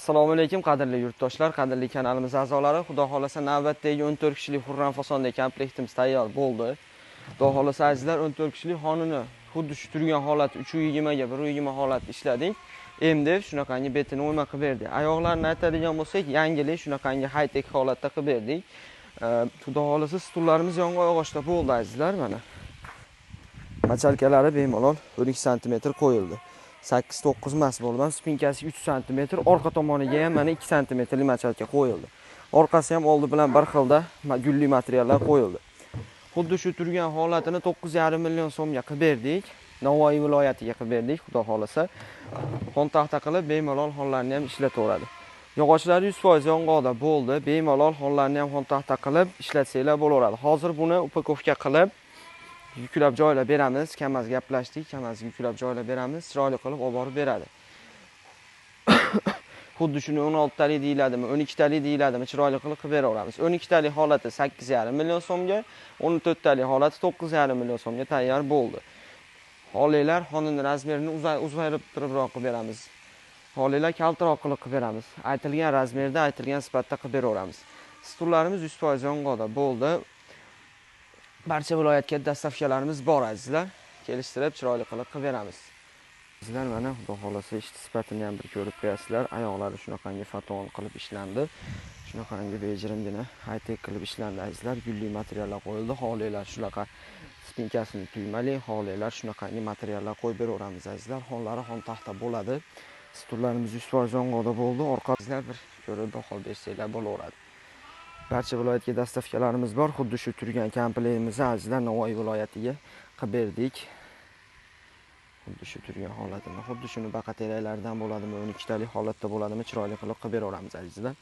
Assalomu alaykum qadrli yurtdoshlar, qadrli kanalimiz a'zolari. Xudo xolasa navbatdagi 14 kishilik Xurram fasondagi komplektimiz tayyor bo'ldi. Xudo xolasa azizlar 14 kishilik xonini xuddi shu turgan holat 320 ga 120 holat ishladik. Endi shunaqangi betini o'yma qilib berdik. Oyoqlarni aytadigan bo'lsak, yangilik shunaqangi high-tech holatda qilib berdik. Xudo xolasa stullarimiz yongi oyoq ostida bo'ldi azizlar, mana. Machalkalari bemalol 12 sm qo'yildi. 8-9 mas bo'lgan, spinkasi 3 sm, orqa tomoniga ham mana 2 sm machalka qo'yildi. Orqasi ham oldi bilan bir xilda gulli materiallar qo'yildi. Xuddi shu turgan holatini 9,5 million so'mga qilib berdik. Navoiy viloyatiga qilib berdik, xudo xolasa. Xon taxta qilib bemalol xonlarni ham ishlataveradi. Yog'ochlari 100% yong'oqda bo'ldi. Bemalol xonlarni ham xon taxta qilib ishlatsanglar bo'laveradi. Hozir buni upakovka qilib yuklab joylab beramiz. Kamaz gaplashdik, kamazga yuklab joylab beramiz. Chiroyli qilib olib borib beradi. Xuddi shuni 16 talik deyiladimi, 12 talik deyiladimi, chiroyli qilib beraveramiz. 12 talik holati 8,5 million so'mga, 14 talik holati 9,5 million so'mga tayyor bo'ldi. Holilar xonaning razmerini uzaytirib turibroq qilib beramiz. Holilar kaltaroq qilib beramiz. Aytilgan razmerda, aytilgan sifatda qilib beraveramiz. Stullarimiz 100% yong'oqda bo'ldi. Barcha viloyatga dastavkalarimiz bor azizlar. Kelishtirib chiroyli qilib beramiz. Sizlar mana xudo xolasa ish sifatini ham bir ko'rib qo'yasizlar. Oyoqlari shunaqangi faton qilib ishlandi. Shunaqangi bejirimgina high-tech qilib ishlandi azizlar. Gulli materiallar qo'yildi. Holilar shunaqa spinkasini tuymali, holilar shunaqangi materiallar qo'yib beraveramiz azizlar. Xonlari xon taxta bo'ladi. Stullarimiz 100% yong'oqda bo'ldi. Orqasizlar bir ko'rib bahol bersanglar bo'laveradi. Barcha viloyatga dastavkalarimiz bor. Xuddi shu turgan komplektimizni azizlar Navoiy viloyatiga qilib berdik. Xuddi shu turgan holatini, xuddi shuni baqateraklardan bo'ladimi, 12 talik holatda bo'ladimi, chiroyli qilib beraveramiz azizlar.